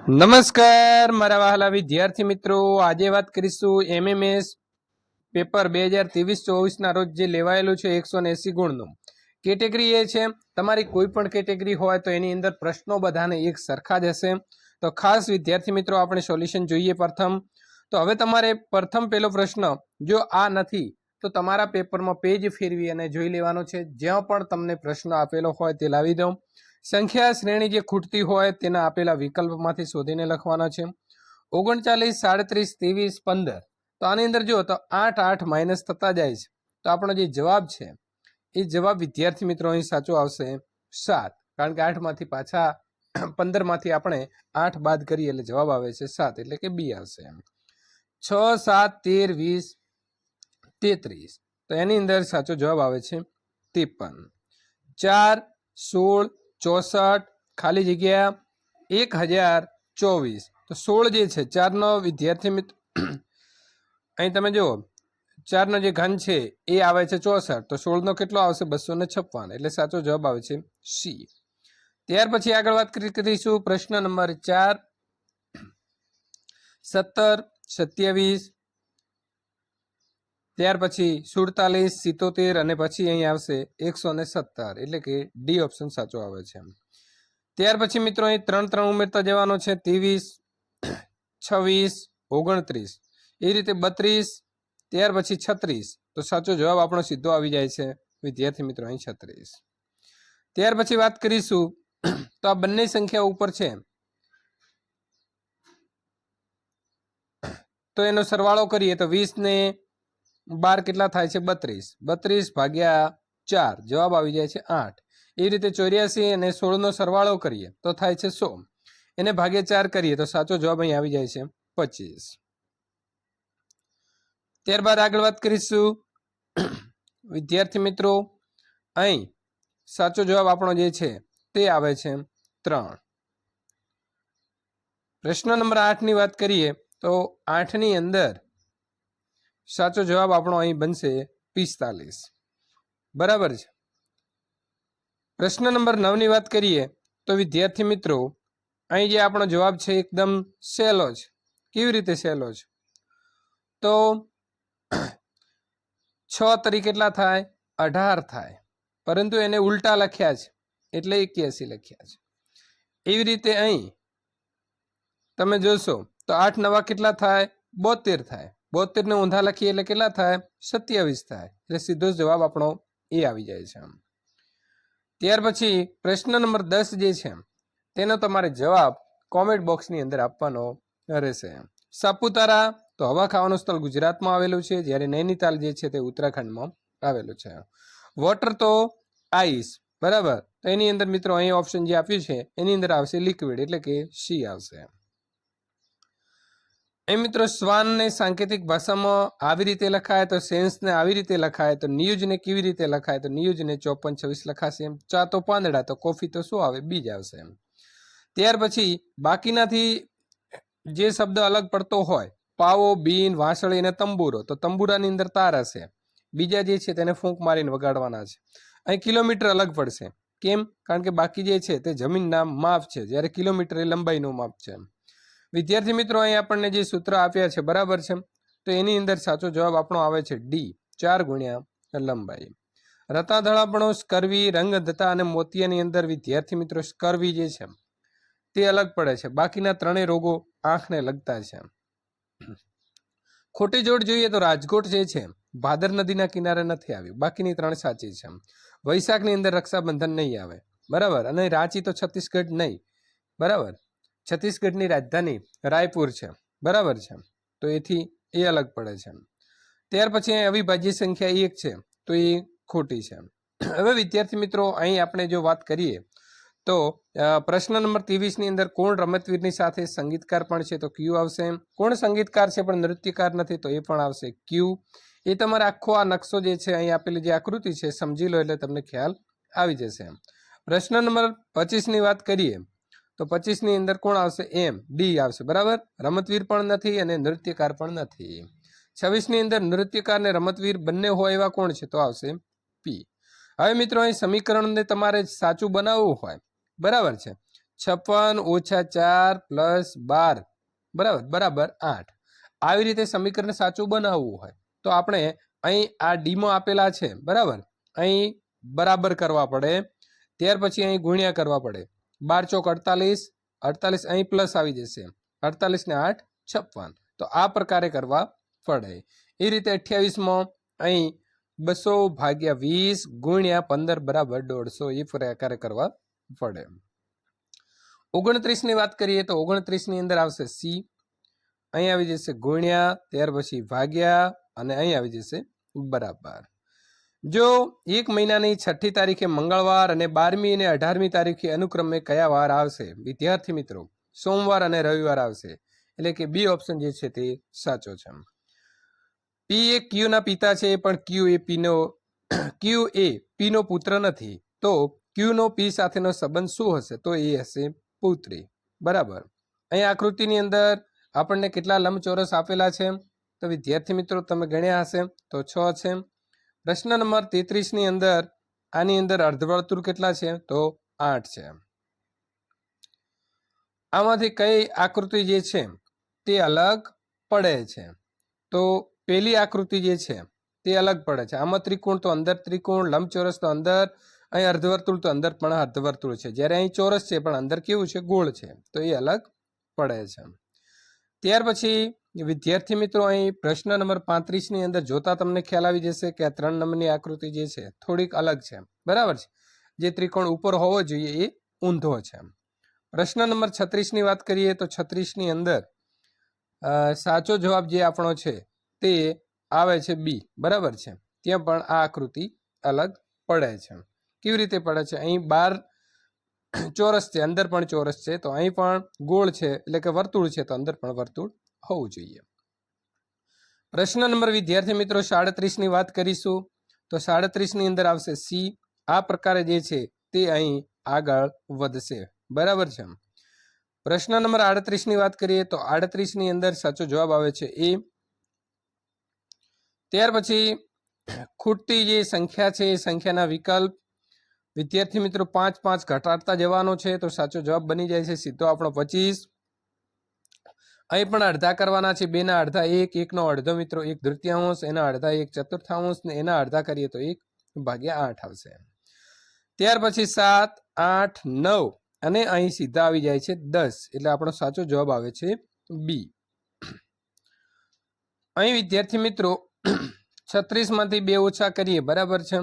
નમસ્કાર મારા વહાલા વિદ્યાર્થી મિત્રો, આજે વાત કરીશું એમએમએસ પેપર 2023-24 ના રોજ જે લેવાયેલું છે 180 ગુણનું. કેટેગરી એ છે તમારી કોઈ પણ કેટેગરી હોય તો એની અંદર પ્રશ્નો બધાને એક સરખા જ હશે. તો ખાસ વિદ્યાર્થી મિત્રો આપણે સોલ્યુશન જોઈએ પ્રથમ. તો હવે તમારે પ્રથમ પહેલો પ્રશ્ન જો આ નથી તો તમારા પેપરમાં પેજ ફેરવી અને જોઈ લેવાનો છે. જ્યાં પણ તમને પ્રશ્ન આપેલો હોય તે લાવી દો. સંખ્યા શ્રેણી જે ખૂટતી હોય તેના આપેલા વિકલ્પમાંથી શોધીને લખવાના છે. 39, 37, 23, 15. તો આની અંદર જો તો 8 8 માઇનસ થતા જાય છે. તો આપણો જે જવાબ છે એ જવાબ વિદ્યાર્થી મિત્રો અહીં સાચો આવશે 7, કારણ કે 8 માંથી પાછા 15 માંથી આપણે 8 બાદ કરીએ એટલે જવાબ આવે છે 7, એટલે કે બી આવશે. 6 7 13 20 33. તો એની અંદર સાચો જવાબ આવે છે 53. 4 16 64 ખાલી જગ્યા 1024. તો 16 જે છે 4 નો વિદ્યાર્થી મિત્ર અહીં તમે જુઓ 4 નો જે ઘન છે એ આવે છે 64. તો 16 નો કેટલો આવશે 256, એટલે સાચો જવાબ આવે છે સી. ત્યાર પછી આગળ વાત કરીશું પ્રશ્ન નંબર 4. 17 27, ત્યાર પછી 47 77 અને પછી અહીં આવશે 117, એટલે કે ડી ઓપ્શન સાચો આવે છે. ત્યાર પછી મિત્રો અહીં 3 3 ઉમેરતા જવાનો છે. 23 26 29, એ રીતે 32, ત્યાર પછી 36. તો સાચો જવાબ આપણો સીધો આવી જાય છે વિદ્યાર્થી મિત્રો અહીં 36. ત્યાર પછી વાત કરીશું તો આ બંને સંખ્યા ઉપર છે તો એનો સરવાળો કરીએ તો 20 ને 12 કેટલા થાય છે 32. 32 ભાગ્યા 4 જવાબ આવી જાય છે 8. એ રીતે 84 અને 16 નો સરવાળો કરીએ તો થાય છે 100. એને ભાગ્યા 4 કરીએ તો સાચો જવાબ અહીં આવી જાય છે 25. ત્યારબાદ આગળ વાત કરીશું વિદ્યાર્થી મિત્રો અહીં સાચો જવાબ આપણો જે છે તે આવે છે 3. પ્રશ્ન નંબર 8 ની વાત કરીએ તો 8 ની અંદર સાચો જવાબ આપણો અહીં બનશે 45. બરાબર છે. પ્રશ્ન નંબર 9 ની વાત કરીએ તો વિદ્યાર્થી મિત્રો અહીં જે આપણો જવાબ છે એકદમ સહેલો છે. કેવી રીતે સહેલો છે? તો 6 તરી કેટલા થાય 18 થાય, પરંતુ એને ઉલટા લખ્યા છે એટલે 81 લખ્યા છે. એવી રીતે અહીં તમે જોશો તો 8 નવા કેટલા થાય 72 થાય. 72 ને ઊંધા લખીએ એટલે કેટલા થાય 27 થાય, એટલે સીધો જવાબ આપણો એ આવી જાય છે. ત્યાર પછી પ્રશ્ન નંબર 10 જે છે તેનો તમારે જવાબ કોમેન્ટ બોક્સની અંદર આપવાનો રહેશે. સાપુતારા તો હવા ખાવાનું સ્થળ ગુજરાતમાં આવેલું છે, જ્યારે નૈનીતાલ જે છે તે ઉત્તરાખંડમાં આવેલું છે. વોટર તો આઈસ, બરાબર. તો એની અંદર મિત્રો અહીં ઓપ્શન જે આપ્યું છે એની અંદર આવશે લિક્વિડ, એટલે કે સી આવશે. એ મિત્રો શ્વાનને સાંકેતિક ભાષામાં આવી રીતે લખાય તો સેન્સને આવી રીતે લખાય તો ન્યૂઝને કેવી રીતે લખાય તો ન્યૂઝને 5426 લખાશે. ચા તો પાંદડા, તો કોફી તો શું આવે બીજ આવશે. ત્યાર પછી બાકીનાથી જે શબ્દ અલગ પડતો હોય પાવો બીન વાંસળી અને તંબુરો, તો તંબુરાની અંદર તાર હશે. બીજા જે છે તેને ફૂંક મારીને વગાડવાના છે. અહીં કિલોમીટર અલગ પડશે. કેમ? કારણ કે બાકી જે છે તે જમીનના માપ છે, જ્યારે કિલોમીટર એ લંબાઈનું માપ છે. વિદ્યાર્થી મિત્રો અહીં આપણને જે સૂત્ર આપ્યા છે બરાબર છે, તો એની અંદર સાચો જવાબ આપણો આવે છે ડી 4 ગુણ્યા લંબાઈ. રતાધળાપણો સ્કર્વી રંગધતા અને મોતિયાની અંદર વિદ્યાર્થી મિત્રો સ્કર્વી જે છે તે અલગ પડે છે. બાકીના ત્રણેય રોગો આંખને લગતા છે. ખોટી જોડ જોઈએ તો રાજકોટ જે છે ભાદર નદીના કિનારે નથી આવ્યું, બાકીની 3 સાચી છે. વૈશાખની અંદર રક્ષાબંધન નહીં આવે, બરાબર. અને રાંચી તો છત્તીસગઢ નહીં, બરાબર. છત્તીસગઢની રાજધાની રાયપુર છે, બરાબર છે. તો એથી એ અલગ પડે છે. ત્યાર પછી અવિભાજ્ય સંખ્યા 1 છે, તો એ ખોટી છે. હવે વિદ્યાર્થી મિત્રો અહીં આપણે જો વાત કરીએ તો પ્રશ્ન નંબર 23 ની અંદર કોણ રમતવીરની સાથે સંગીતકાર પણ છે, તો ક્યુ આવશે. કોણ સંગીતકાર છે પણ નૃત્યકાર નથી, તો એ પણ આવશે ક્યુ. એ તમારે આખો આ નકશો જે છે અહીં આપેલી જે આકૃતિ છે સમજી લો એટલે તમને ખ્યાલ આવી જશે. પ્રશ્ન નંબર 25 ની વાત કરીએ તો 25 ની અંદર કોણ આવશે એમ ડી આવશે, બરાબર. રમતવીર પણ નથી અને નૃત્યકાર પણ નથી. 26 ની અંદર નૃત્યકાર ને રમતવીર બંને હોય એવા કોણ છે, તો આવશે પી. હવે મિત્રો અહીં સમીકરણને તમારે સાચું બનાવવું હોય, બરાબર છે, 56 ઓછા 4 પ્લસ 12 બરાબર 8. આવી રીતે સમીકરણ સાચું બનાવવું હોય તો આપણે અહીં આ ડીમાં આપેલા છે બરાબર, અહીં બરાબર કરવા પડે, ત્યાર પછી અહીં ગુણ્યા કરવા પડે. 12 ચોક 48, 48 અહીં પ્લસ આવી જશે, 48 ને 8 56. તો આ પ્રકારે કરવા પડે. એ રીતે 28માં અહીં 200 ભાગ્યા 20 ગુણ્યા 15 બરાબર 150, એ પ્રકારે કરવા પડે. 29 ની વાત કરીએ તો 29 ની અંદર આવશે સી, અહીં આવી જશે ગુણ્યા, ત્યાર પછી ભાગ્યા અને અહીં આવી જશે બરાબર. જો એક મહિનાની 6ઠી તારીખે મંગળવાર અને 12મી અને 18મી તારીખે અનુક્રમે કયા વાર આવશે? વિદ્યાર્થી મિત્રો, સોમવાર અને રવિવાર આવશે. એટલે કે બી ઓપ્શન જે છે તે સાચો છે. પી એ ક્યુ ના પિતા છે, પણ ક્યુ એ પી નો પુત્ર નથી, તો ક્યુ નો પી સાથેનો સંબંધ શું હશે? તો એ હશે પુત્રી. બરાબર. અહીં આકૃતિની અંદર આપણને કેટલા લંબચોરસ આપેલા છે? તો વિદ્યાર્થી મિત્રો તમે ગણ્યા હશે તો 6 છે. પ્રશ્ન નંબર 33 ની અંદર આની અંદર અર્ધવર્તુળ કેટલા છે? તો 8 છે. આમાંથી કઈ આકૃતિ જે છે તે અલગ પડે છે? તો પહેલી આકૃતિ જે છે તે અલગ પડે છે. આમાં ત્રિકોણ તો અંદર ત્રિકોણ, લંબચોરસ તો અંદર, અહીં અર્ધવર્તુળ તો અંદર પણ અર્ધવર્તુળ છે, જ્યારે અહીં ચોરસ છે પણ અંદર કેવું છે? ગોળ છે. તો એ અલગ પડે છે. ત્યાર પછી વિદ્યાર્થી મિત્રો અહીં પ્રશ્ન નંબર 35 ની અંદર જોતા તમને ખ્યાલ આવી જશે કે આ 3 નંબરની આકૃતિ જે છે થોડીક અલગ છે. બરાબર છે. જે ત્રિકોણ ઉપર હોવો જોઈએ એ ઊંધો છે. પ્રશ્ન નંબર 36 ની વાત કરીએ તો 36 ની અંદર સાચો જવાબ જે આપણો છે તે આવે છે બી. બરાબર છે. ત્યાં પણ આ આકૃતિ અલગ પડે છે. કેવી રીતે પડે છે? અહીં 12 ચોરસ છે, અંદર પણ ચોરસ છે, તો અહીં પણ ગોળ છે એટલે કે વર્તુળ છે, તો અંદર પણ વર્તુળ હોવું જોઈએ. પ્રશ્ન નંબર વિદ્યાર્થી મિત્રો 37 ની વાત કરીશું તો 37 ની અંદર આવશે સી. આ પ્રકારે જે છે તે અહીં આગળ વધશે. બરાબર છે. પ્રશ્ન નંબર 38 ની વાત કરીએ તો 38 ની અંદર સાચો જવાબ આવે છે એ. ત્યાર પછી ખૂટતી જે સંખ્યા છે એ સંખ્યાના વિકલ્પ વિદ્યાર્થી મિત્રો 5 5 ઘટાડતા જવાનો છે, તો સાચો જવાબ બની જાય છે સીધો આપણો 25. અહીં પણ અડધા કરવાના છે, 2 ના અડધા 1, 1 નો અડધો મિત્રો 1/3, એના અડધા 1/4 ને એના અડધા કરીએ તો 1/8 આવશે. ત્યાર પછી 7 8 9 અને અહીં સીધા આવી જાય છે 10, એટલે આપણો સાચો જવાબ આવે છે બી. અહીં વિદ્યાર્થી મિત્રો 36 માંથી 2 ઓછા કરીએ, બરાબર છે,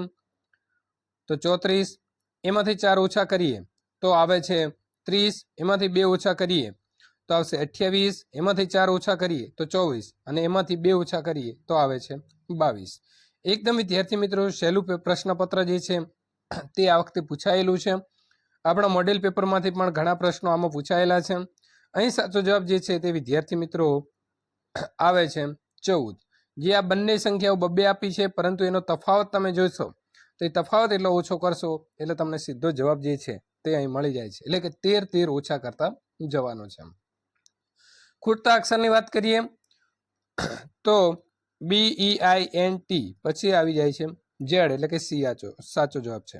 તો 34, એમાંથી 4 ઓછા કરીએ તો આવે છે 30, એમાંથી 2 ઓછા કરીએ તો આવશે 28, એમાંથી 4 ઓછા કરીએ તો 24 અને એમાંથી 2 ઓછા કરીએ તો આવે છે 22. એકદમ વિદ્યાર્થી મિત્રો સહેલું પ્રશ્નપત્ર જે છે તે આ વખતે પૂછાયેલું છે. આપણા મોડેલ પેપરમાંથી પણ ઘણા પ્રશ્નો આમાં પૂછાયેલા છે. અહીં સાચો જવાબ જે છે તે વિદ્યાર્થી મિત્રો આવે છે 14. જે આ બંને સંખ્યાઓ બબ્બે આપી છે, પરંતુ એનો તફાવત તમે જોશો તો એ તફાવત એટલો ઓછો કરશો એટલે તમને સીધો જવાબ જે છે તે અહીં મળી જાય છે. એટલે કે 13 ઓછા કરતા જવાનો છે. ખૂટતા અક્ષરની વાત કરીએ તો BEINT પછી આવી જાય છે ઝેડ, એટલે કે સી સાચો જવાબ છે.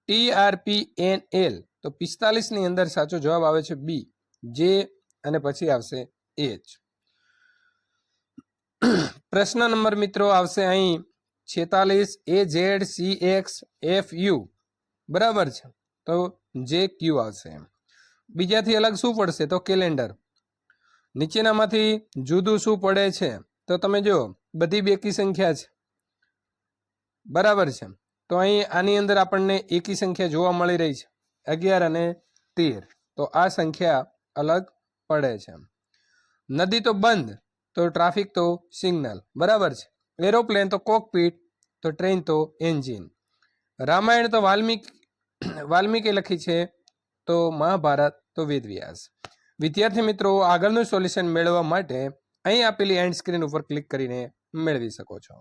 TRPNL તો 45 ની અંદર સાચો જવાબ આવે છે બી, જે અને પછી આવશે એચ. પ્રશ્ન નંબર મિત્રો આવશે અહીં 46 AZCXFU. બરાબર છે, તો JQ આવશે. બીજાથી અલગ શું પડશે? તો કેલેન્ડર. નીચેનામાંથી જુદું શું પડે છે? તો તમે જો બધી બેકી સંખ્યા છે. બરાબર છે, તો અહીં આની અંદર આપણને એકી સંખ્યા જોવા મળી રહી છે 11 અને 13, તો આ સંખ્યા અલગ પડે છે. નદી તો બંધ, તો ટ્રાફિક તો સિગ્નલ. બરાબર છે. એરોપ્લેન તો કોકપીટ, તો ટ્રેન તો એન્જિન. રામાયણ તો વાલ્મીકી લખી છે, તો મહાભારત તો વેદવ્યાસ. વિદ્યાર્થી મિત્રો આગળનું સોલ્યુશન મેળવવા માટે અહીં આપેલી એન્ડ સ્ક્રીન ઉપર ક્લિક કરીને મેળવી શકો છો.